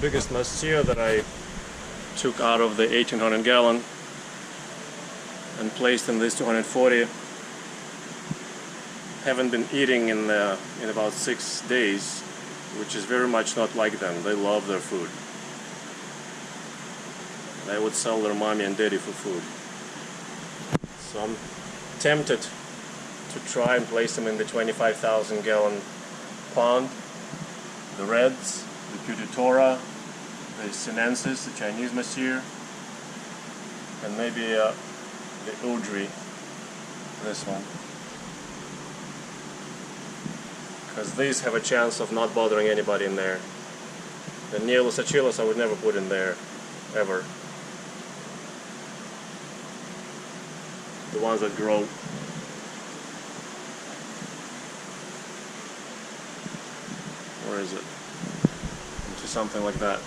biggest mahseer that I took out of the 1800 gallon and placed in this 240. Haven't been eating in about 6 days, which is very much not like them. They love their food. They would sell their mommy and daddy for food. So I'm tempted to try and place them in the 25,000 gallon pond. The reds, the putitora, the sinensis, the Chinese mahseer, and maybe the khudree, this one. Because these have a chance of not bothering anybody in there. The Neolissochilus I would never put in there, ever. The ones that grow. Where is it? Into something like that.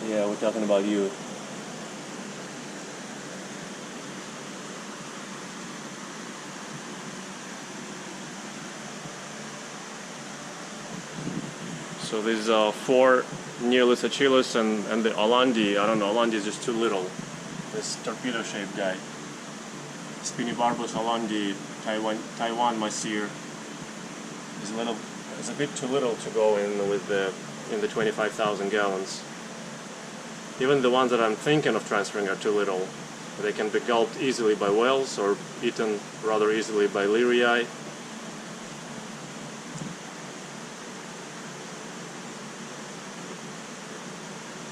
Yeah, we're talking about you. So these are 4 Neolissochilus and the hollandii. I don't know, hollandii is just too little. This torpedo-shaped guy. Spinibarbus hollandii, Taiwan mahseer is a bit too little to go in with in the 25,000 gallons. Even the ones that I'm thinking of transferring are too little. They can be gulped easily by wels or eaten rather easily by leerii.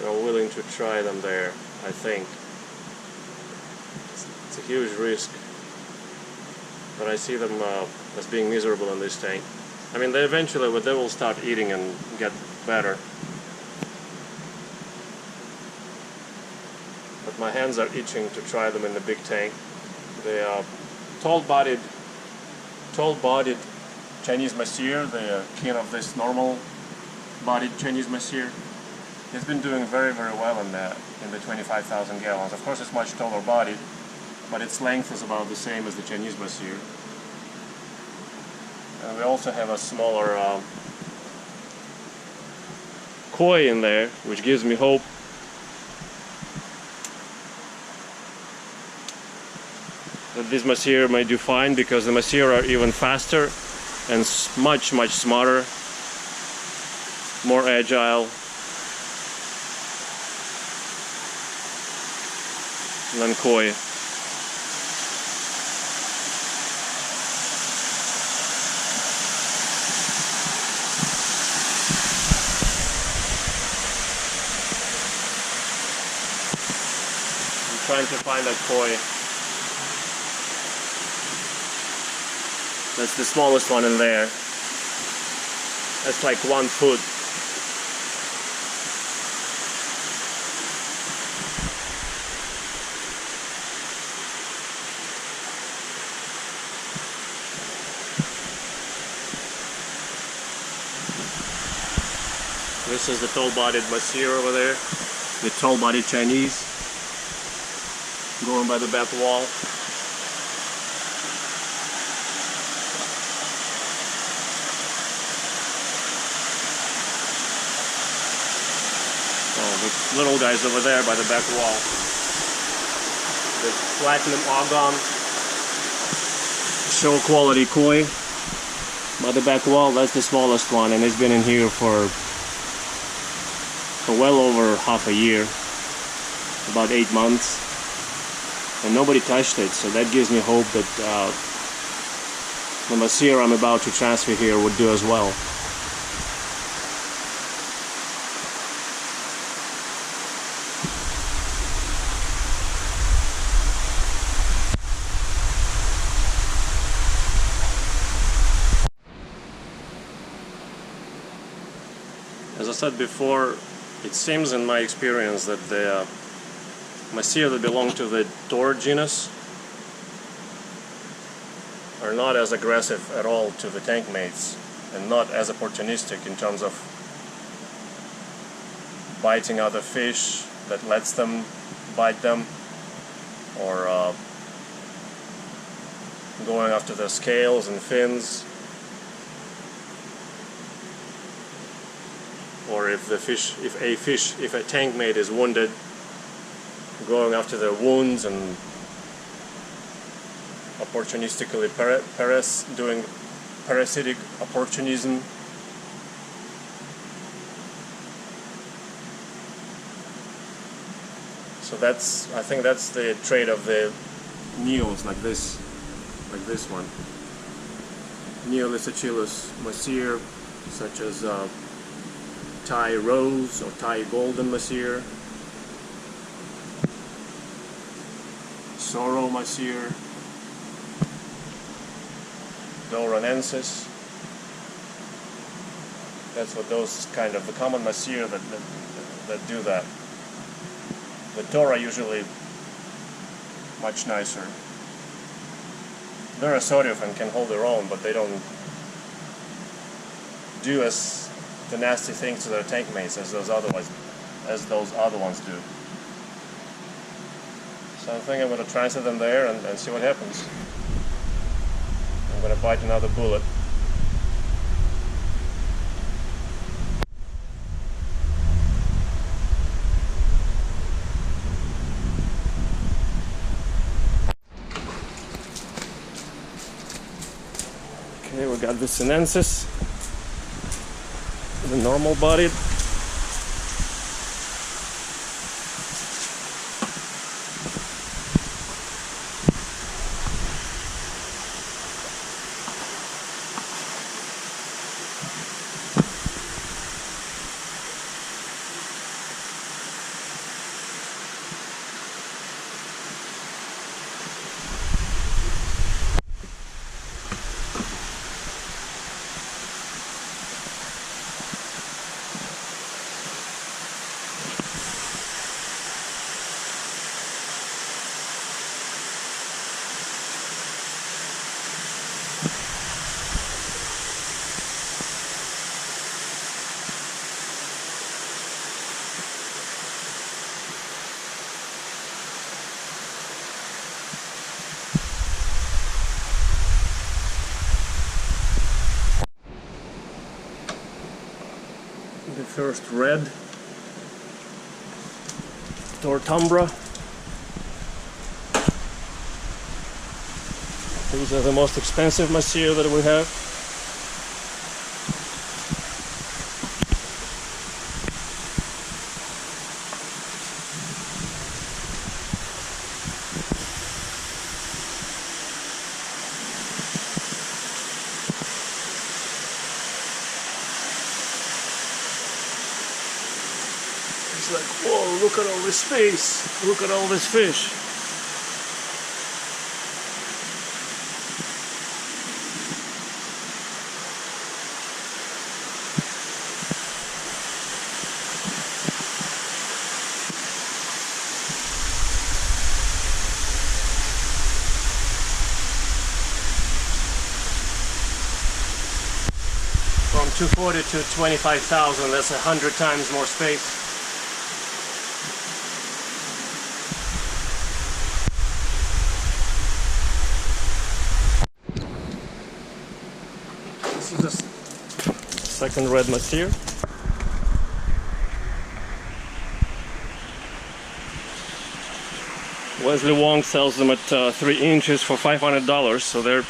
I'm willing to try them there, I think. It's a huge risk, but I see them as being miserable in this tank. I mean, they will start eating and get better. But my hands are itching to try them in the big tank. They are tall-bodied Chinese mahseer, the king of this normal-bodied Chinese mahseer. He's been doing very, very well in the 25,000 gallons. Of course, it's much taller bodied, but its length is about the same as the Chinese mahseer. And we also have a smaller koi in there, which gives me hope. That this mahseer may do fine, because the mahseer are even faster and much, much smarter, more agile than koi. I'm trying to find that koi. That's the smallest one in there. That's like 1 foot. This is the tall-bodied mahseer over there, the tall-bodied Chinese, going by the back wall. Oh, the little guys over there by the back wall. The platinum argon, show quality koi by the back wall. That's the smallest one, and it's been in here for well over half a year, about 8 months, and nobody touched it. So that gives me hope that the mahseer I'm about to transfer here would do as well. As I said before, it seems in my experience that the mahseer that belong to the Tor genus are not as aggressive at all to the tank mates, and not as opportunistic in terms of biting other fish that lets them bite them, or going after the scales and fins. or if a tank mate is wounded, going after their wounds and opportunistically doing parasitic opportunism. So I think that's the trait of the neos, like this one. Neolissochilus mahseer, such as Thai rose or Thai golden mahseer, sorrow mahseer, doranensis. That's what those kind of the common mahseer that do that. The tora usually much nicer. They're assortive and can hold their own, but they don't do as the nasty things to their tank mates as those other ones do. So I think I'm going to transfer them there and see what happens. I'm going to bite another bullet. Okay, we got the sinensis, the normal bodied. The first red tambra. These are the most expensive mahseer that we have. It's like, whoa, look at all this space, look at all this fish. From 240 to 25,000, that's 100 times more space. This is the second red mahseer. Wesley Wong sells them at 3 inches for $500, so they're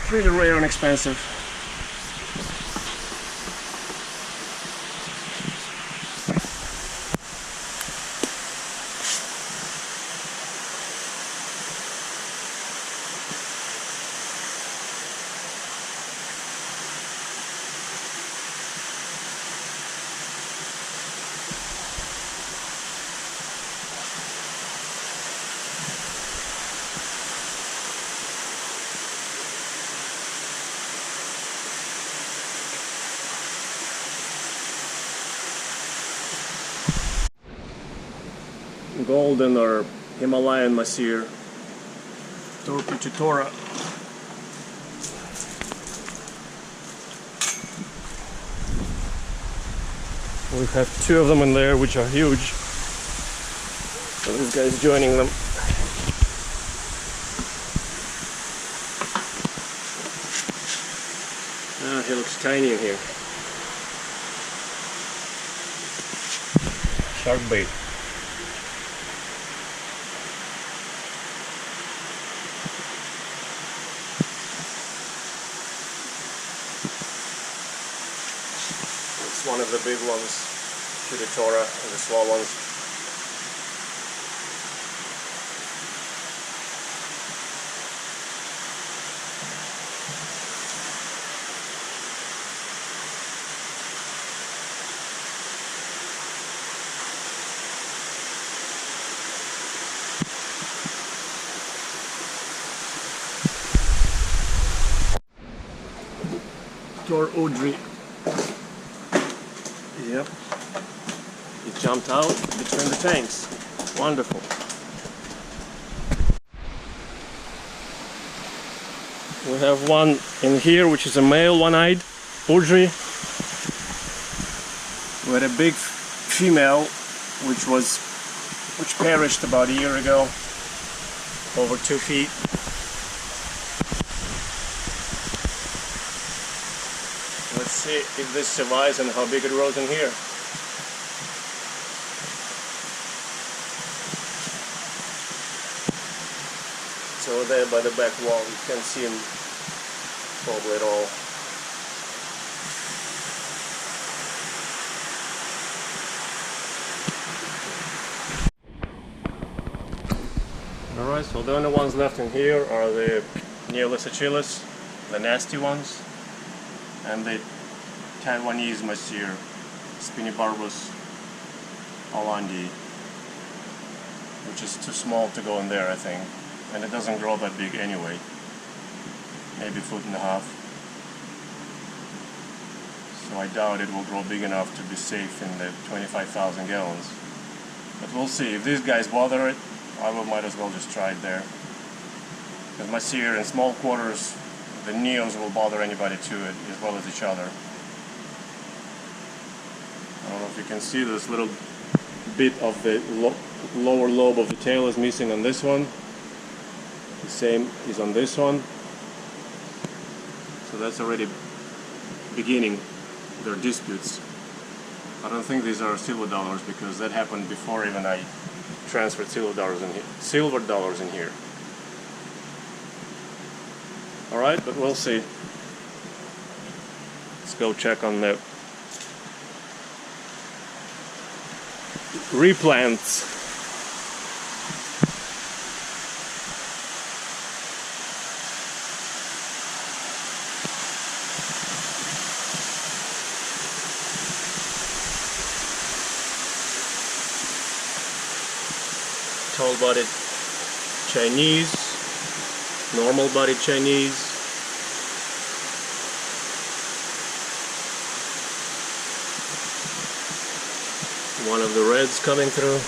pretty rare and expensive. Golden or Himalayan mahseer, putitora. We have 2 of them in there, which are huge. So this guy's joining them. He looks tiny in here. Shark bait. It's one of the big ones, putitora, and the small ones. Khudree. Yep. It jumped out between the tanks. Wonderful. We have one in here which is a male one-eyed khudree. We had a big female which perished about a year ago, over 2 feet. Let's see if this survives and how big it grows in here. It's over there by the back wall. You can't see him probably at all. Alright, so the only ones left in here are the Neolissochilus, the nasty ones, and the Taiwanese mahseer, spinibarbus hollandii, which is too small to go in there, I think, and it doesn't grow that big anyway, maybe 1.5 feet. So I doubt it will grow big enough to be safe in the 25,000 gallons. But we'll see. If these guys bother it, I might as well just try it there. Because mahseer in small quarters, the neos will bother anybody to it as well as each other. I don't know if you can see this little bit of the lower lobe of the tail is missing on this one. The same is on this one. So that's already beginning their disputes. I don't think these are silver dollars because that happened before even I transferred silver dollars in here. Alright, but we'll see. Let's go check on the replants. Tall-bodied Chinese, normal-bodied Chinese, one of the reds coming through.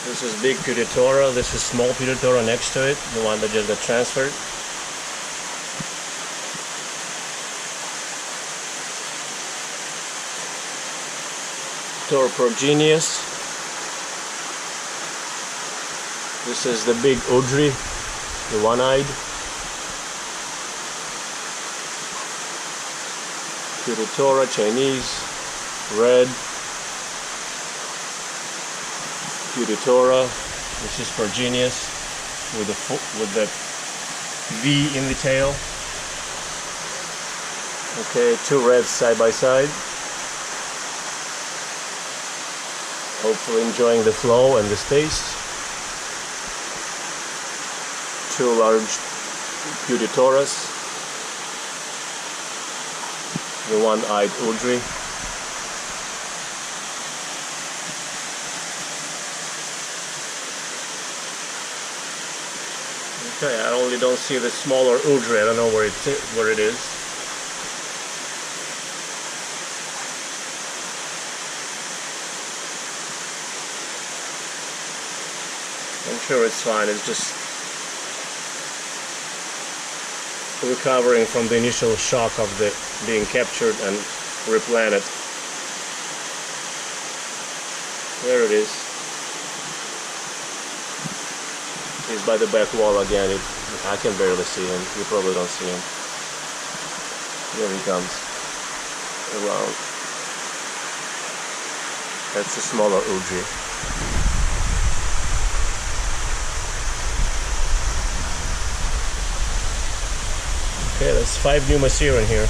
This is big putitora, this is small putitora next to it, the one that just got transferred. Progenius. This is the big khudree, the one-eyed. Putitora, Chinese, red. Putitora. This is Progenius with the V in the tail. Okay, 2 reds side by side. Hopefully enjoying the flow and the taste. 2 large putitoras. The one-eyed khudree. Okay, I only don't see the smaller khudree. I don't know where it is. I'm sure it's fine. It's just recovering from the initial shock of the being captured and replanted. There it is. He's by the back wall again. I can barely see him. You probably don't see him. Here he comes around. That's a smaller khudree. Okay, that's 5 new mahseer in here.